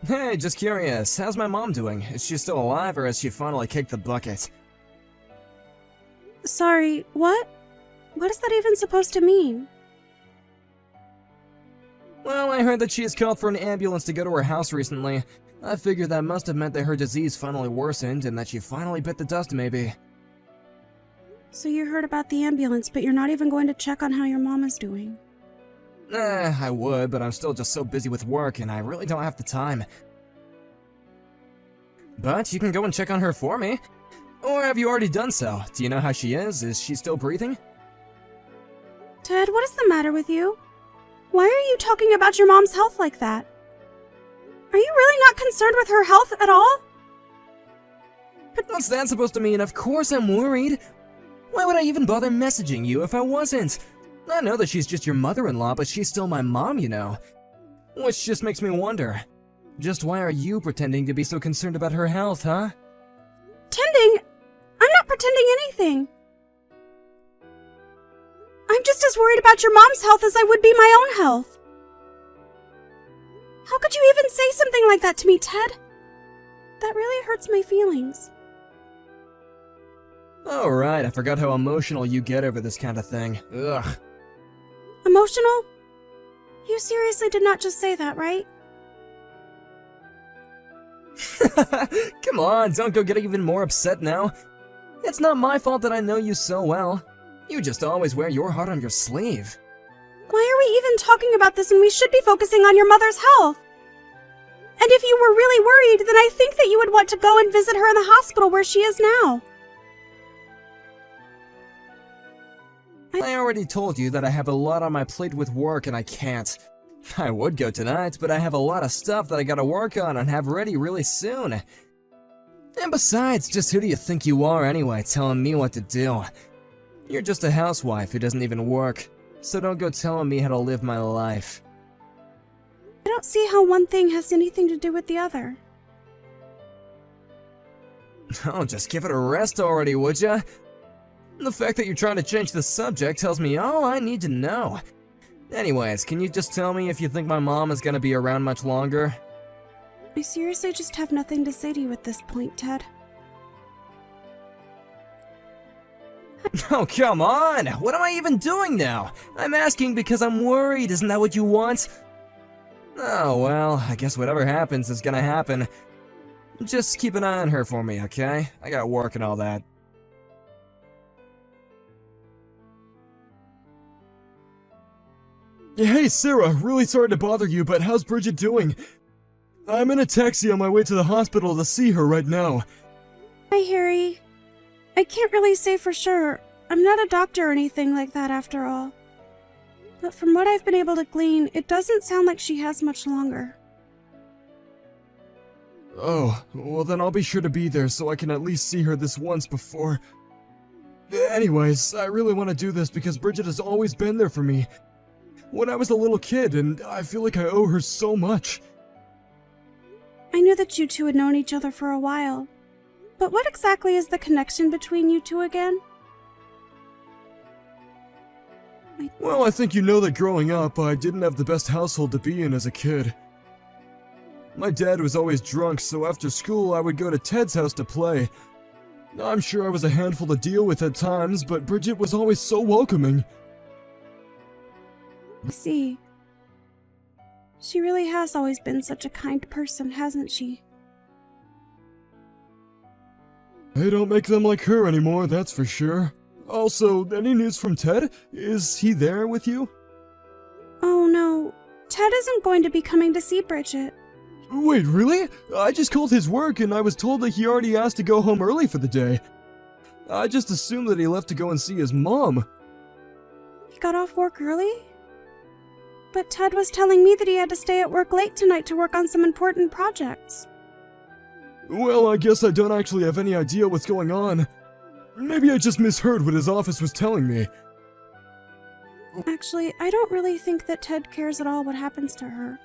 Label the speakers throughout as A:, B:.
A: Hey, just curious, how's my mom doing? Is she still alive or has she finally kicked the bucket?
B: Sorry, what? What is that even supposed to mean?
A: Well, I heard that she has called for an ambulance to go to her house recently. I figured that must have meant that her disease finally worsened and that she finally bit the dust, maybe.
B: So you heard about the ambulance, but you're not even going to check on how your mom is doing.
A: I would, but I'm still just so busy with work and I really don't have the time. But you can go and check on her for me. Or have you already done so? Do you know how she is? Is she still breathing?
B: Ted, what is the matter with you? Why are you talking about your mom's health like that? Are you really not concerned with her health at all?
A: But what's that supposed to mean? Of course I'm worried. Why would I even bother messaging you if I wasn't? I know that she's just your mother-in-law, but she's still my mom, you know. Which just makes me wonder. Just why are you pretending to be so concerned about her health, huh?
B: Pretending? I'm not pretending anything. I'm just as worried about your mom's health as I would be my own health. How could you even say something like that to me, Ted? That really hurts my feelings.
A: Oh right, I forgot how emotional you get over this kind of thing. Ugh.
B: Emotional? You seriously did not just say that, right?
A: Come on, don't go get even more upset now. It's not my fault that I know you so well. You just always wear your heart on your sleeve.
B: Why are we even talking about this when we should be focusing on your mother's health? And if you were really worried, then I think that you would want to go and visit her in the hospital where she is now.
A: I already told you that I have a lot on my plate with work and I can't. I would go tonight, but I have a lot of stuff that I gotta work on and have ready really soon. And besides, just who do you think you are anyway, telling me what to do? You're just a housewife who doesn't even work, so don't go telling me how to live my life.
B: I don't see how one thing has anything to do with the other.
A: Oh, just give it a rest already, would ya? The fact that you're trying to change the subject tells me all I need to know. Anyways, can you just tell me if you think my mom is gonna be around much longer?
B: I seriously just have nothing to say to you at this point, Ted.
A: Oh, come on! What am I even doing now? I'm asking because I'm worried, isn't that what you want? Oh, well, I guess whatever happens is gonna happen. Just keep an eye on her for me, okay? I got work and all that. Hey, Sarah, really sorry to bother you, but how's Bridget doing? I'm in a taxi on my way to the hospital to see her right now.
B: Hi, Harry. I can't really say for sure. I'm not a doctor or anything like that after all. But from what I've been able to glean, it doesn't sound like she has much longer.
A: Oh, well then I'll be sure to be there so I can at least see her this once before. Anyways, I really want to do this because Bridget has always been there for me. When I was a little kid, and I feel like I owe her so much.
B: I knew that you two had known each other for a while. But what exactly is the connection between you two again?
A: Well, I think you know that growing up, I didn't have the best household to be in as a kid. My dad was always drunk, so after school I would go to Ted's house to play. I'm sure I was a handful to deal with at times, but Bridget was always so welcoming.
B: I see. She really has always been such a kind person, hasn't she?
A: They don't make them like her anymore, that's for sure. Also, any news from Ted? Is he there with you?
B: Oh no, Ted isn't going to be coming to see Bridget.
A: Wait, really? I just called his work and I was told that he already asked to go home early for the day. I just assumed that he left to go and see his mom.
B: He got off work early? But Ted was telling me that he had to stay at work late tonight to work on some important projects.
A: Well, I guess I don't actually have any idea what's going on. Maybe I just misheard what his office was telling me.
B: Actually, I don't really think that Ted cares at all what happens to her.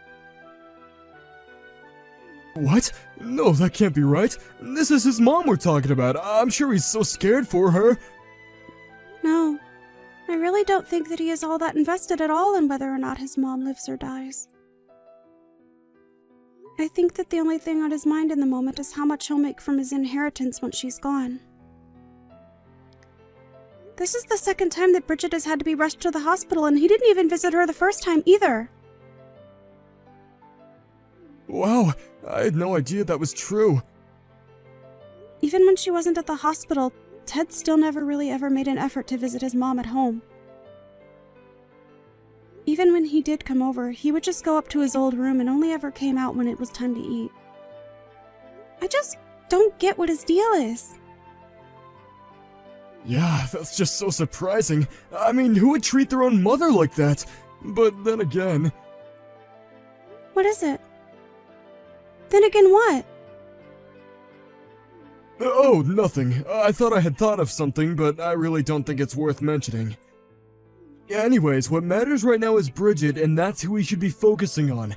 A: What? No, that can't be right. This is his mom we're talking about. I'm sure he's so scared for her.
B: No, I really don't think that he is all that invested at all in whether or not his mom lives or dies. I think that the only thing on his mind in the moment is how much he'll make from his inheritance once she's gone. This is the second time that Bridget has had to be rushed to the hospital, and he didn't even visit her the first time either.
A: Wow, I had no idea that was true.
B: Even when she wasn't at the hospital, Ted still never really ever made an effort to visit his mom at home. Even when he did come over, he would just go up to his old room and only ever came out when it was time to eat. I just don't get what his deal is.
A: Yeah, that's just so surprising. I mean, who would treat their own mother like that? But then again...
B: What is it? Then again what?
A: Oh, nothing. I thought I had thought of something, but I really don't think it's worth mentioning. Anyways, what matters right now is Bridget, and that's who we should be focusing on.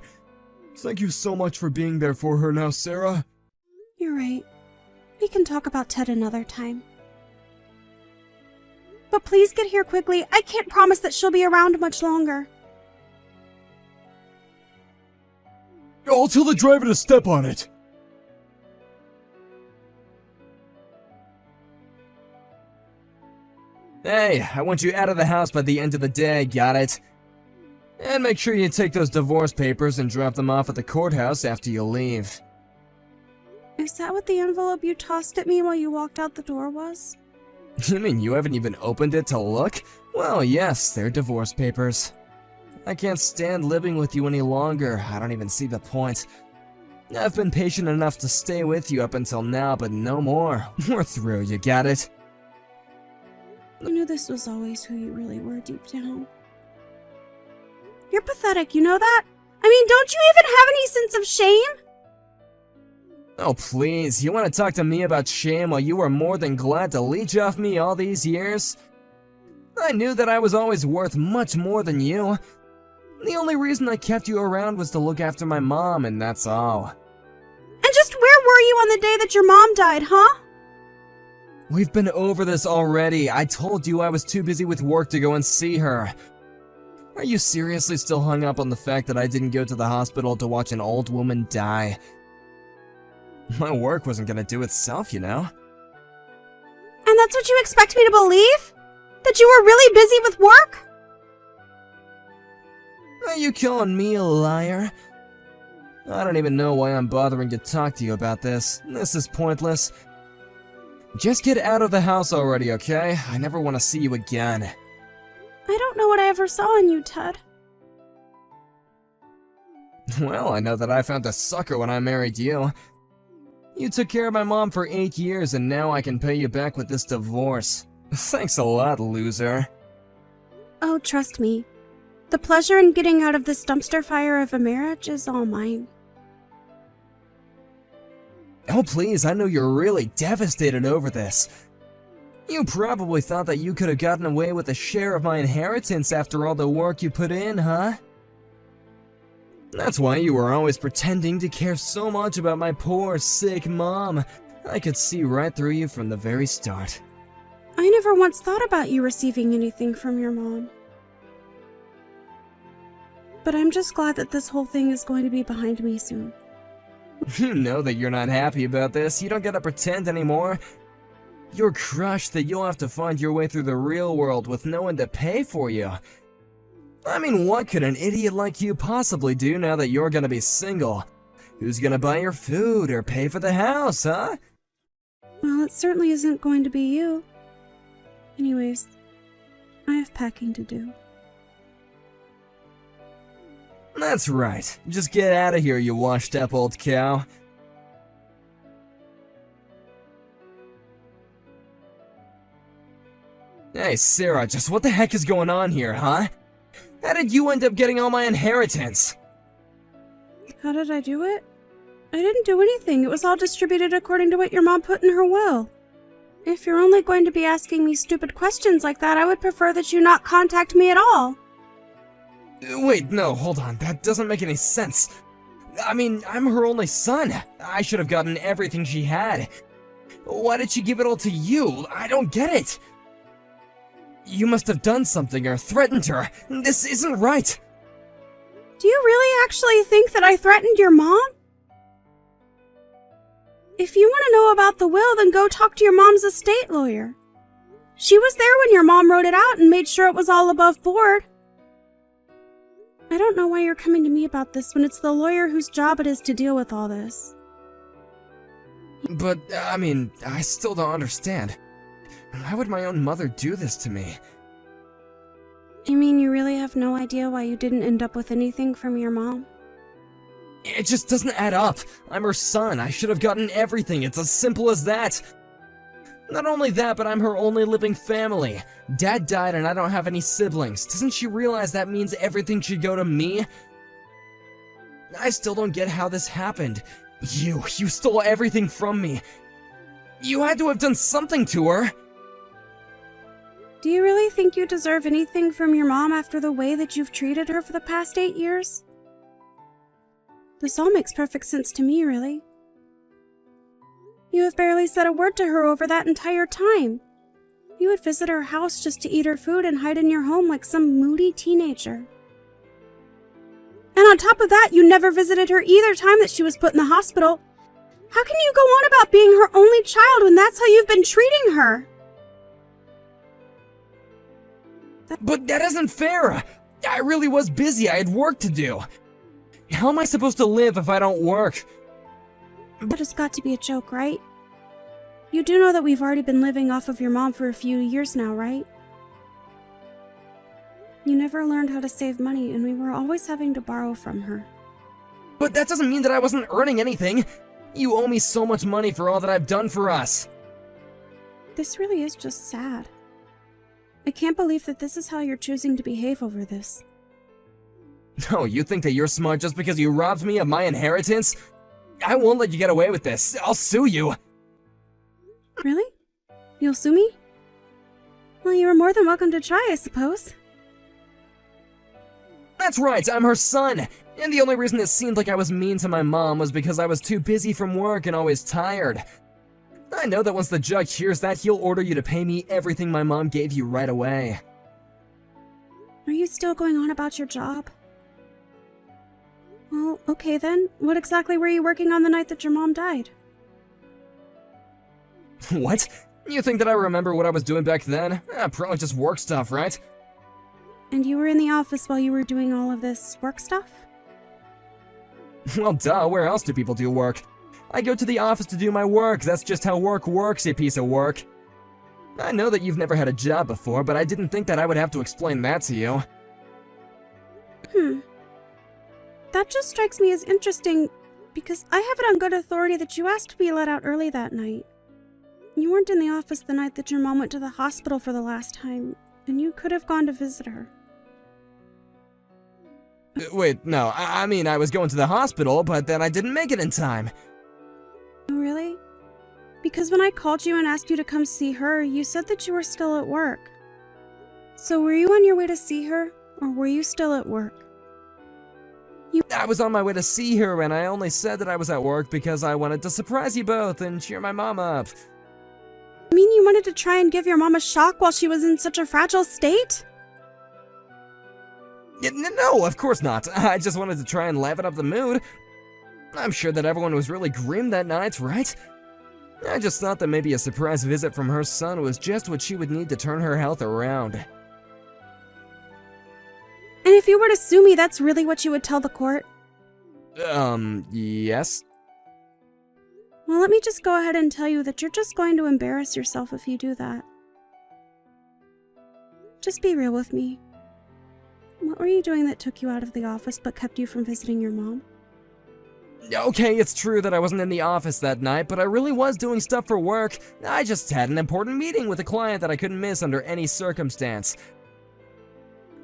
A: Thank you so much for being there for her now, Sarah.
B: You're right. We can talk about Ted another time. But please get here quickly. I can't promise that she'll be around much longer.
A: I'll tell the driver to step on it. Hey, I want you out of the house by the end of the day, got it? And make sure you take those divorce papers and drop them off at the courthouse after you leave.
B: Is that what the envelope you tossed at me while you walked out the door was?
A: You mean you haven't even opened it to look? Well, yes, they're divorce papers. I can't stand living with you any longer. I don't even see the point. I've been patient enough to stay with you up until now, but no more. We're through, you got it?
B: You knew this was always who you really were deep down. You're pathetic, you know that? I mean, don't you even have any sense of shame?
A: Oh please, you want to talk to me about shame while you were more than glad to leech off me all these years? I knew that I was always worth much more than you. The only reason I kept you around was to look after my mom, and that's all.
B: And just where were you on the day that your mom died, huh?
A: We've been over this already. I told you I was too busy with work to go and see her. Are you seriously still hung up on the fact that I didn't go to the hospital to watch an old woman die? My work wasn't gonna do itself, you know?
B: And that's what you expect me to believe? That you were really busy with work?
A: Are you calling me a liar? I don't even know why I'm bothering to talk to you about this. This is pointless. Just get out of the house already, okay? I never want to see you again.
B: I don't know what I ever saw in you, Ted.
A: Well, I know that I found a sucker when I married you. You took care of my mom for 8 years, and now I can pay you back with this divorce. Thanks a lot, loser.
B: Oh, trust me. The pleasure in getting out of this dumpster fire of a marriage is all mine.
A: Oh please, I know you're really devastated over this. You probably thought that you could have gotten away with a share of my inheritance after all the work you put in, huh? That's why you were always pretending to care so much about my poor, sick mom. I could see right through you from the very start.
B: I never once thought about you receiving anything from your mom. But I'm just glad that this whole thing is going to be behind me soon.
A: You know that you're not happy about this. You don't gotta pretend anymore. You're crushed that you'll have to find your way through the real world with no one to pay for you. I mean, what could an idiot like you possibly do now that you're gonna be single? Who's gonna buy your food or pay for the house, huh?
B: Well, it certainly isn't going to be you. Anyways, I have packing to do.
A: That's right. Just get out of here, you washed up old cow. Hey, Sarah, just what the heck is going on here, huh? How did you end up getting all my inheritance?
B: How did I do it? I didn't do anything. It was all distributed according to what your mom put in her will. If you're only going to be asking me stupid questions like that, I would prefer that you not contact me at all.
A: Wait, no, hold on. That doesn't make any sense. I mean, I'm her only son. I should have gotten everything she had. Why did she give it all to you? I don't get it. You must have done something or threatened her. This isn't right.
B: Do you really actually think that I threatened your mom? If you want to know about the will, then go talk to your mom's estate lawyer. She was there when your mom wrote it out and made sure it was all above board. I don't know why you're coming to me about this when it's the lawyer whose job it is to deal with all this.
A: But, I still don't understand. Why would my own mother do this to me?
B: You mean you really have no idea why you didn't end up with anything from your mom?
A: It just doesn't add up. I'm her son. I should have gotten everything. It's as simple as that. Not only that, but I'm her only living family. Dad died and I don't have any siblings. Doesn't she realize that means everything should go to me? I still don't get how this happened. You stole everything from me. You had to have done something to her.
B: Do you really think you deserve anything from your mom after the way that you've treated her for the past 8 years? This all makes perfect sense to me, really. You have barely said a word to her over that entire time. You would visit her house just to eat her food and hide in your home like some moody teenager. And on top of that, you never visited her either time that she was put in the hospital. How can you go on about being her only child when that's how you've been treating her?
A: But that isn't fair. I really was busy. I had work to do. How am I supposed to live if I don't work?
B: That has got to be a joke, right? You do know that we've already been living off of your mom for a few years now, right? You never learned how to save money, and we were always having to borrow from her.
A: But that doesn't mean that I wasn't earning anything. You owe me so much money for all that I've done for us.
B: This really is just sad. I can't believe that this is how you're choosing to behave over this.
A: No, you think that you're smart just because you robbed me of my inheritance? I won't let you get away with this. I'll sue you.
B: Really? You'll sue me? Well, you are more than welcome to try, I suppose.
A: That's right, I'm her son. And the only reason it seemed like I was mean to my mom was because I was too busy from work and always tired. I know that once the judge hears that, he'll order you to pay me everything my mom gave you right away.
B: Are you still going on about your job? Well, okay then. What exactly were you working on the night that your mom died?
A: What? You think that I remember what I was doing back then? Probably just work stuff, right?
B: And you were in the office while you were doing all of this work stuff?
A: Well, duh, where else do people do work? I go to the office to do my work. That's just how work works, you piece of work. I know that you've never had a job before, but I didn't think that I would have to explain that to you.
B: That just strikes me as interesting, because I have it on good authority that you asked to be let out early that night. You weren't in the office the night that your mom went to the hospital for the last time, and you could have gone to visit her.
A: Wait, no, I mean I was going to the hospital, but then I didn't make it in time.
B: Oh, really? Because when I called you and asked you to come see her, you said that you were still at work. So were you on your way to see her, or were you still at work?
A: I was on my way to see her, and I only said that I was at work because I wanted to surprise you both and cheer my mom up.
B: You mean you wanted to try and give your mom a shock while she was in such a fragile state?
A: No, of course not. I just wanted to try and liven up the mood. I'm sure that everyone was really grim that night, right? I just thought that maybe a surprise visit from her son was just what she would need to turn her health around.
B: And if you were to sue me, that's really what you would tell the court?
A: Yes?
B: Well, let me just go ahead and tell you that you're just going to embarrass yourself if you do that. Just be real with me. What were you doing that took you out of the office but kept you from visiting your mom?
A: Okay, it's true that I wasn't in the office that night, but I really was doing stuff for work. I just had an important meeting with a client that I couldn't miss under any circumstance.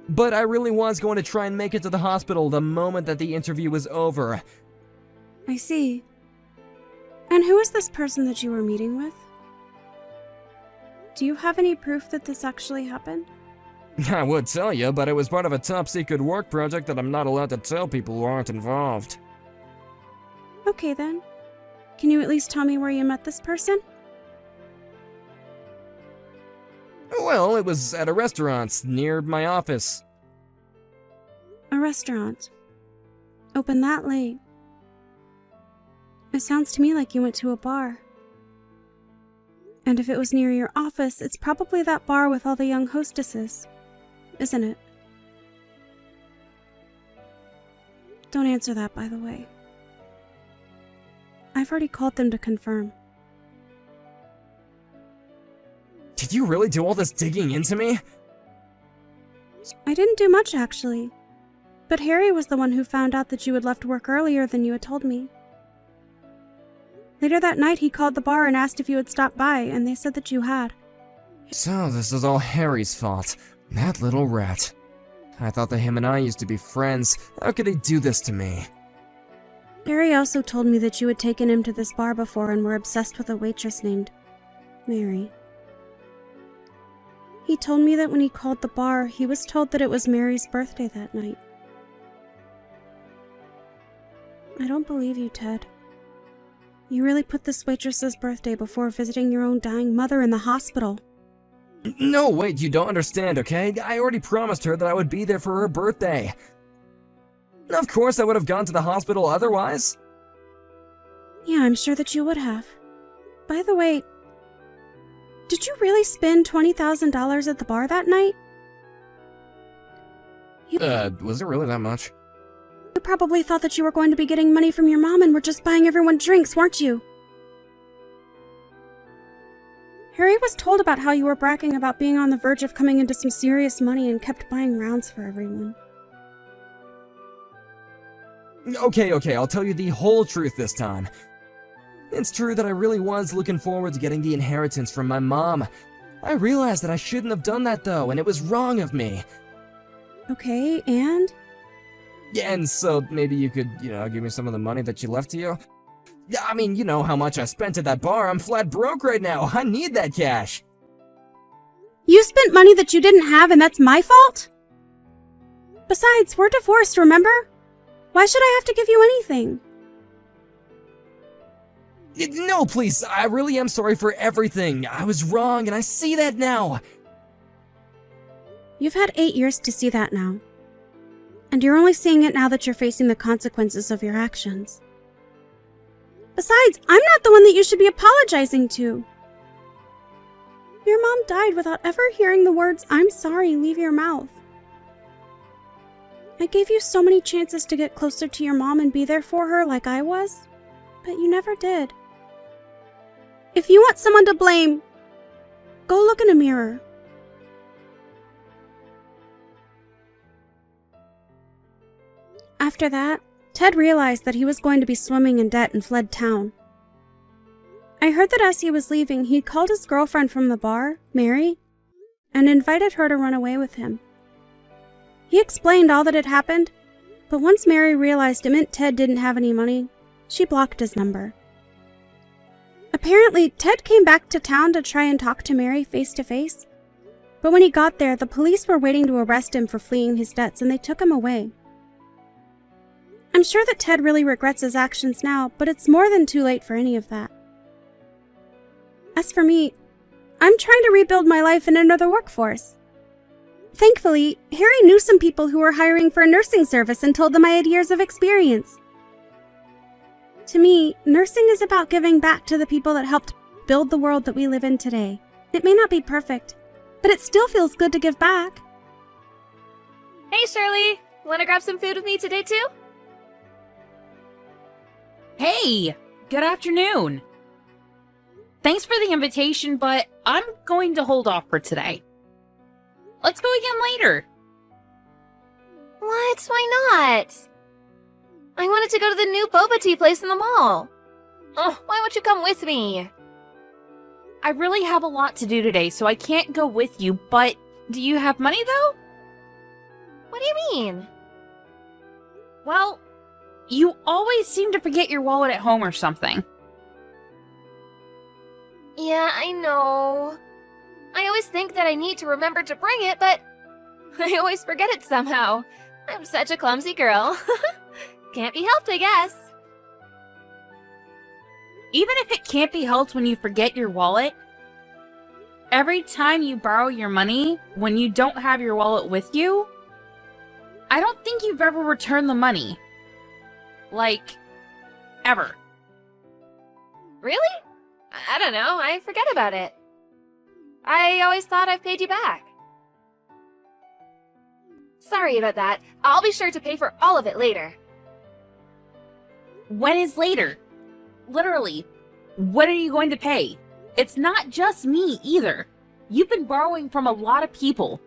A: But I really was going to try and make it to the hospital the moment that the interview was over.
B: I see. And who is this person that you were meeting with? Do you have any proof that this actually happened?
A: I would tell you, but it was part of a top-secret work project that I'm not allowed to tell people who aren't involved.
B: Okay then. Can you at least tell me where you met this person?
A: Well, it was at a restaurant near my office.
B: A restaurant. Open that late. It sounds to me like you went to a bar. And if it was near your office, it's probably that bar with all the young hostesses, isn't it? Don't answer that, by the way. I've already called them to confirm.
A: Did you really do all this digging into me?
B: I didn't do much, actually. But Harry was the one who found out that you had left work earlier than you had told me. Later that night, he called the bar and asked if you had stopped by, and they said that you had.
A: So this is all Harry's fault. That little rat. I thought that him and I used to be friends. How could he do this to me?
B: Harry also told me that you had taken him to this bar before and were obsessed with a waitress named Mary. He told me that when he called the bar, he was told that it was Mary's birthday that night. I don't believe you, Ted. You really put this waitress's birthday before visiting your own dying mother in the hospital.
A: No, wait, you don't understand, okay? I already promised her that I would be there for her birthday. Of course I would have gone to the hospital otherwise.
B: Yeah, I'm sure that you would have. By the way, did you really spend $20,000 at the bar that night?
A: Was it really that much?
B: You probably thought that you were going to be getting money from your mom and were just buying everyone drinks, weren't you? Harry was told about how you were bragging about being on the verge of coming into some serious money and kept buying rounds for everyone.
A: Okay, I'll tell you the whole truth this time. It's true that I really was looking forward to getting the inheritance from my mom. I realized that I shouldn't have done that though, and it was wrong of me.
B: Okay, and?
A: Yeah, and so maybe you could, give me some of the money that you left to you? Yeah, I mean, you know how much I spent at that bar. I'm flat broke right now. I need that cash.
B: You spent money that you didn't have and that's my fault? Besides, we're divorced, remember? Why should I have to give you anything?
A: No, please, I really am sorry for everything. I was wrong, and I see that now.
B: You've had 8 years to see that now. And you're only seeing it now that you're facing the consequences of your actions. Besides, I'm not the one that you should be apologizing to. Your mom died without ever hearing the words, "I'm sorry," leave your mouth. I gave you so many chances to get closer to your mom and be there for her like I was, but you never did. If you want someone to blame, go look in a mirror. After that, Ted realized that he was going to be swimming in debt and fled town. I heard that as he was leaving, he'd called his girlfriend from the bar, Mary, and invited her to run away with him. He explained all that had happened, but once Mary realized it meant Ted didn't have any money, she blocked his number. Apparently, Ted came back to town to try and talk to Mary face to face, but when he got there, the police were waiting to arrest him for fleeing his debts and they took him away. I'm sure that Ted really regrets his actions now, but it's more than too late for any of that. As for me, I'm trying to rebuild my life and enter the workforce. Thankfully, Harry knew some people who were hiring for a nursing service and told them I had years of experience. To me, nursing is about giving back to the people that helped build the world that we live in today. It may not be perfect, but it still feels good to give back.
C: Hey, Shirley! Wanna grab some food with me today, too?
D: Hey! Good afternoon! Thanks for the invitation, but I'm going to hold off for today. Let's go again later.
C: What? Why not? I wanted to go to the new boba tea place in the mall. Oh, why won't you come with me?
D: I really have a lot to do today, so I can't go with you, but do you have money, though?
C: What do you mean?
D: Well, you always seem to forget your wallet at home or something.
C: Yeah, I know. I always think that I need to remember to bring it, but I always forget it somehow. I'm such a clumsy girl. Can't be helped, I guess.
D: Even if it can't be helped when you forget your wallet, every time you borrow your money when you don't have your wallet with you, I don't think you've ever returned the money. Like, ever.
C: Really? I don't know, I forget about it. I always thought I've paid you back. Sorry about that. I'll be sure to pay for all of it later.
D: When is later? Literally, when are you going to pay? It's not just me either. You've been borrowing from a lot of people,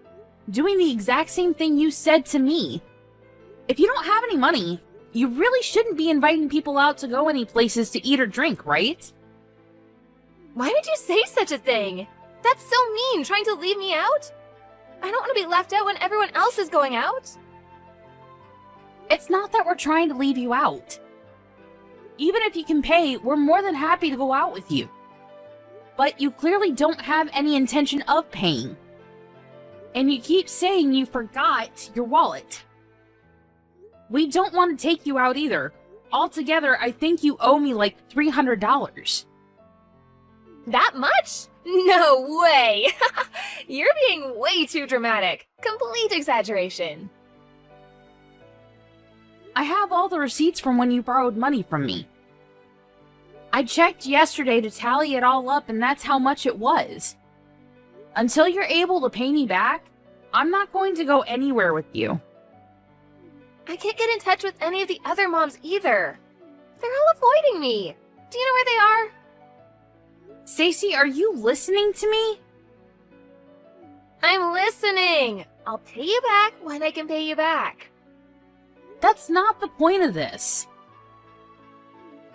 D: doing the exact same thing you said to me. If you don't have any money, you really shouldn't be inviting people out to go any places to eat or drink, right?
C: Why would you say such a thing? That's so mean, trying to leave me out? I don't want to be left out when everyone else is going out.
D: It's not that we're trying to leave you out. Even if you can pay, we're more than happy to go out with you. But you clearly don't have any intention of paying. And you keep saying you forgot your wallet. We don't want to take you out either. Altogether, I think you owe me like $300.
C: That much? No way! You're being way too dramatic. Complete exaggeration.
D: I have all the receipts from when you borrowed money from me. I checked yesterday to tally it all up, and that's how much it was. Until you're able to pay me back, I'm not going to go anywhere with you.
C: I can't get in touch with any of the other moms either. They're all avoiding me. Do you know where they are?
D: Stacy, are you listening to me?
C: I'm listening. I'll pay you back when I can pay you back.
D: That's not the point of this.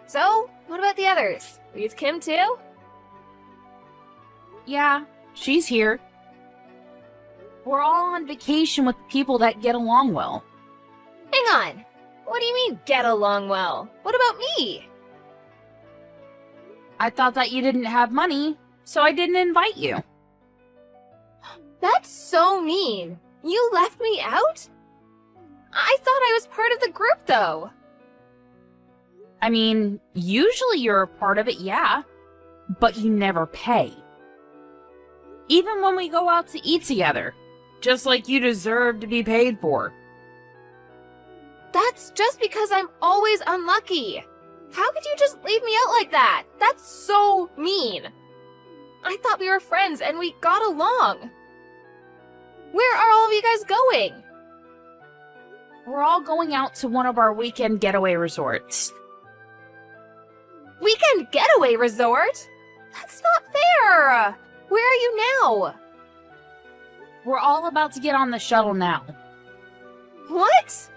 C: So, what about the others? With Kim too?
D: Yeah, she's here. We're all on vacation with people that get along well.
C: Hang on. What do you mean, get along well? What about me?
D: I thought that you didn't have money, so I didn't invite you.
C: That's so mean. You left me out? I thought I was part of the group, though.
D: I mean, usually you're a part of it, yeah, but you never pay. Even when we go out to eat together, just like you deserve to be paid for.
C: That's just because I'm always unlucky. How could you just leave me out like that? That's so mean. I thought we were friends and we got along. Where are all of you guys going?
D: We're all going out to one of our weekend getaway resorts.
C: Weekend getaway resort? That's not fair. Where are you now?
D: We're all about to get on the shuttle now.
C: What?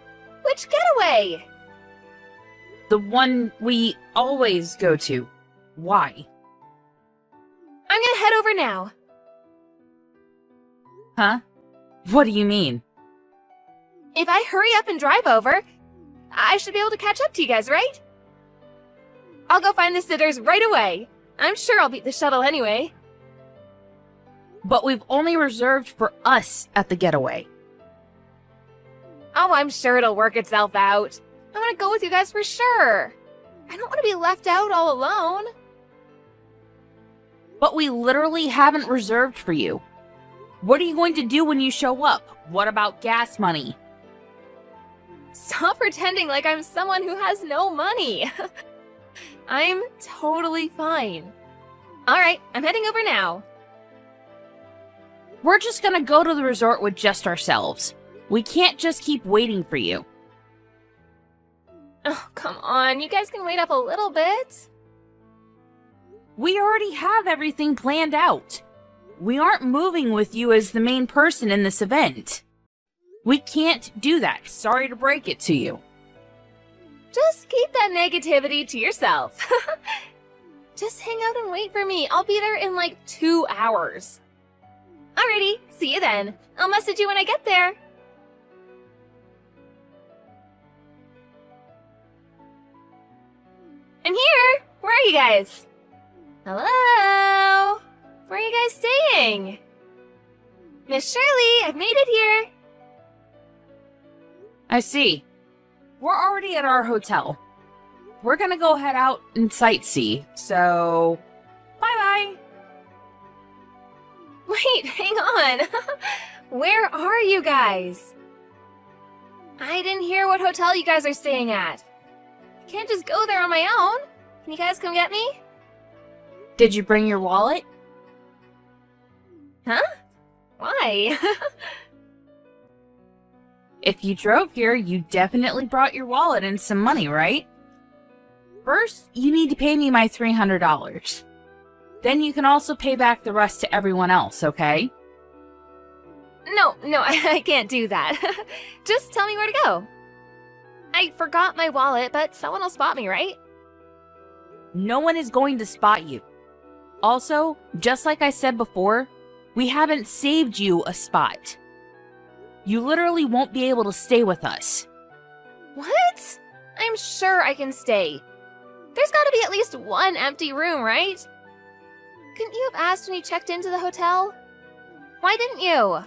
C: Which getaway?
D: The one we always go to. Why?
C: I'm gonna head over now.
D: Huh? What do you mean?
C: If I hurry up and drive over, I should be able to catch up to you guys, right? I'll go find the sitters right away. I'm sure I'll beat the shuttle anyway.
D: But we've only reserved for us at the getaway.
C: Oh, I'm sure it'll work itself out. I want to go with you guys for sure. I don't want to be left out all alone.
D: But we literally haven't reserved for you. What are you going to do when you show up? What about gas money?
C: Stop pretending like I'm someone who has no money. I'm totally fine. All right, I'm heading over now.
D: We're just gonna go to the resort with just ourselves. We can't just keep waiting for you.
C: Oh, come on. You guys can wait up a little bit.
D: We already have everything planned out. We aren't moving with you as the main person in this event. We can't do that. Sorry to break it to you.
C: Just keep that negativity to yourself. Just hang out and wait for me. I'll be there in like 2 hours. Alrighty, see you then. I'll message you when I get there. I'm here! Where are you guys? Hello? Where are you guys staying? Miss Shirley, I've made it here.
D: I see. We're already at our hotel. We're gonna go head out and sightsee, so... Bye-bye!
C: Wait, hang on. Where are you guys? I didn't hear what hotel you guys are staying at. I can't just go there on my own. Can you guys come get me?
D: Did you bring your wallet?
C: Huh? Why?
D: If you drove here, you definitely brought your wallet and some money, right? First, you need to pay me my $300. Then you can also pay back the rest to everyone else, okay?
C: No, I can't do that. Just tell me where to go. I forgot my wallet, but someone will spot me, right?
D: No one is going to spot you. Also, just like I said before, we haven't saved you a spot. You literally won't be able to stay with us.
C: What? I'm sure I can stay. There's gotta be at least one empty room, right? Couldn't you have asked when you checked into the hotel? Why didn't you?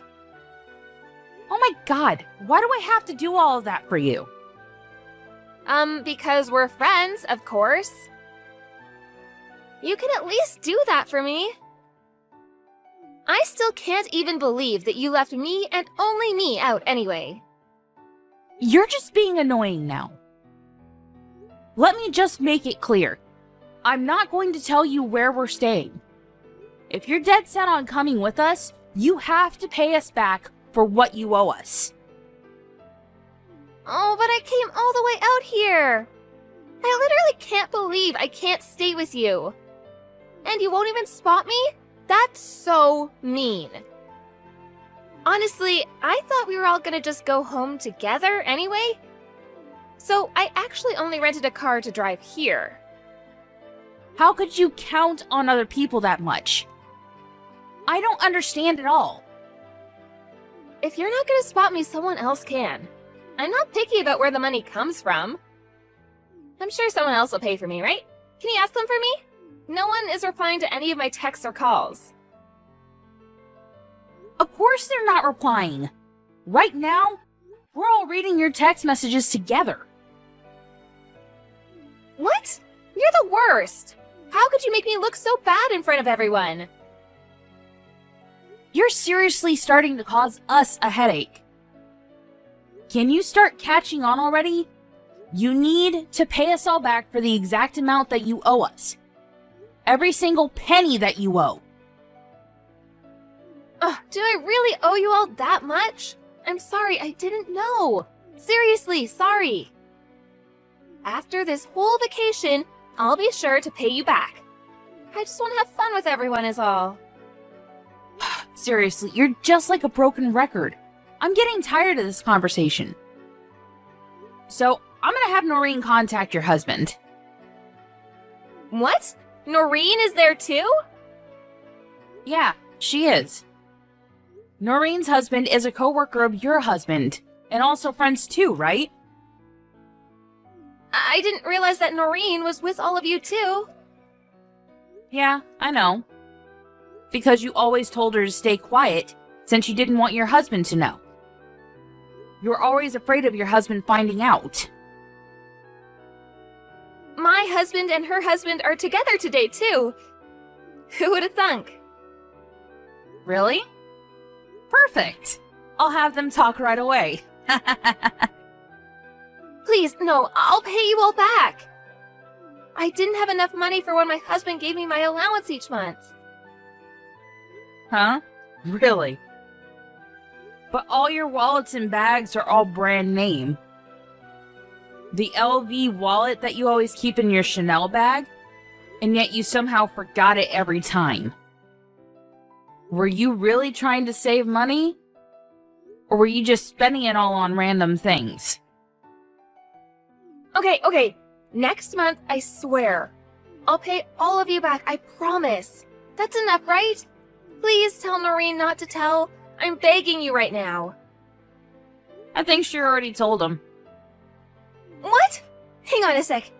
D: Oh my god, why do I have to do all of that for you?
C: Because we're friends, of course. You can at least do that for me. I still can't even believe that you left me and only me out anyway.
D: You're just being annoying now. Let me just make it clear. I'm not going to tell you where we're staying. If you're dead set on coming with us, you have to pay us back for what you owe us.
C: Oh, but I came all the way out here. I literally can't believe I can't stay with you. And you won't even spot me? That's so mean. Honestly, I thought we were all gonna just go home together anyway. So I actually only rented a car to drive here.
D: How could you count on other people that much? I don't understand at all.
C: If you're not gonna spot me, someone else can. I'm not picky about where the money comes from. I'm sure someone else will pay for me, right? Can you ask them for me? No one is replying to any of my texts or calls.
D: Of course they're not replying. Right now, we're all reading your text messages together.
C: What? You're the worst! How could you make me look so bad in front of everyone?
D: You're seriously starting to cause us a headache. Can you start catching on already? You need to pay us all back for the exact amount that you owe us. Every single penny that you owe.
C: Ugh, do I really owe you all that much? I'm sorry, I didn't know. Seriously, sorry. After this whole vacation, I'll be sure to pay you back. I just want to have fun with everyone is all.
D: Seriously, you're just like a broken record. I'm getting tired of this conversation. So, I'm gonna have Noreen contact your husband.
C: What? Noreen is there too?
D: Yeah, she is. Noreen's husband is a coworker of your husband, and also friends too, right?
C: I didn't realize that Noreen was with all of you too.
D: Yeah, I know. Because you always told her to stay quiet, since you didn't want your husband to know. You're always afraid of your husband finding out.
C: My husband and her husband are together today too. Who would have thunk?
D: Really? Perfect. I'll have them talk right away.
C: Please, no, I'll pay you all back. I didn't have enough money for when my husband gave me my allowance each month.
D: Huh? Really? But all your wallets and bags are all brand name. The LV wallet that you always keep in your Chanel bag, and yet you somehow forgot it every time. Were you really trying to save money? Or were you just spending it all on random things?
C: Okay. Next month, I swear. I'll pay all of you back, I promise. That's enough, right? Please tell Noreen not to tell. I'm begging you right now.
D: I think she already told him.
C: What? Hang on a sec.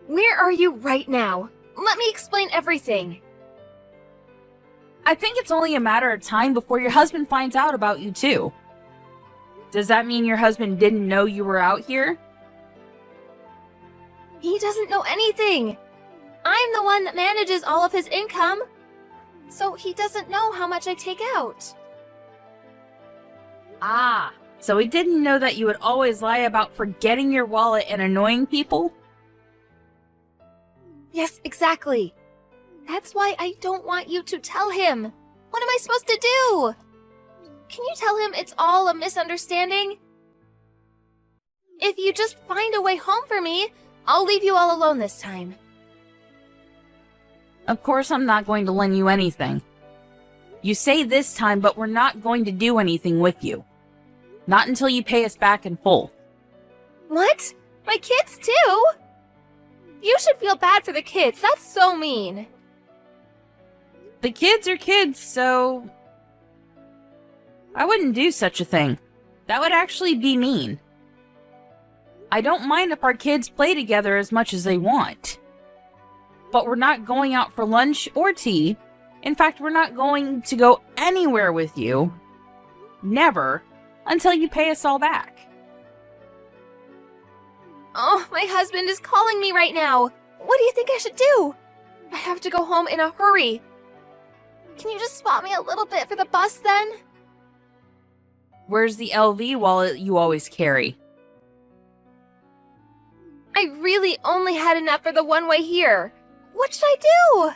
C: Where are you right now? Let me explain everything.
D: I think it's only a matter of time before your husband finds out about you too. Does that mean your husband didn't know you were out here?
C: He doesn't know anything. I'm the one that manages all of his income. So he doesn't know how much I take out.
D: Ah, so he didn't know that you would always lie about forgetting your wallet and annoying people?
C: Yes, exactly. That's why I don't want you to tell him. What am I supposed to do? Can you tell him it's all a misunderstanding? If you just find a way home for me, I'll leave you all alone this time.
D: Of course I'm not going to lend you anything. You say this time, but we're not going to do anything with you. Not until you pay us back in full.
C: What? My kids too? You should feel bad for the kids. That's so mean.
D: The kids are kids, so... I wouldn't do such a thing. That would actually be mean. I don't mind if our kids play together as much as they want. But we're not going out for lunch or tea. In fact, we're not going to go anywhere with you. Never. Until you pay us all back.
C: Oh, my husband is calling me right now. What do you think I should do? I have to go home in a hurry. Can you just spot me a little bit for the bus then?
D: Where's the LV wallet you always carry?
C: I really only had enough for the one-way here. What should I do?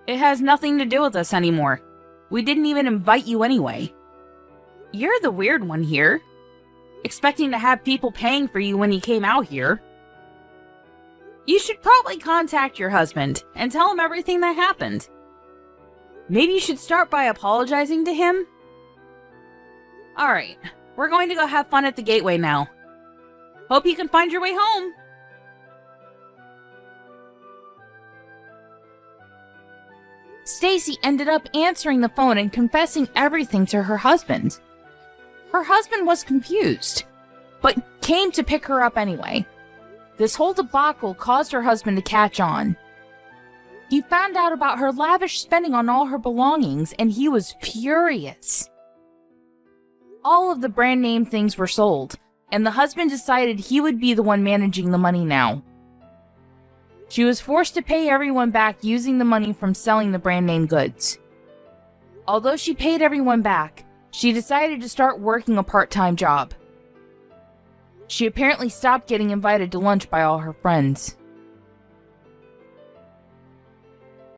D: It has nothing to do with us anymore. We didn't even invite you anyway. You're the weird one here. Expecting to have people paying for you when you came out here. You should probably contact your husband and tell him everything that happened. Maybe you should start by apologizing to him? Alright, we're going to go have fun at the Gateway now. Hope you can find your way home. Stacy ended up answering the phone and confessing everything to her husband. Her husband was confused, but came to pick her up anyway. This whole debacle caused her husband to catch on. He found out about her lavish spending on all her belongings, and he was furious. All of the brand name things were sold, and the husband decided he would be the one managing the money now. She was forced to pay everyone back using the money from selling the brand name goods. Although she paid everyone back, she decided to start working a part-time job. She apparently stopped getting invited to lunch by all her friends.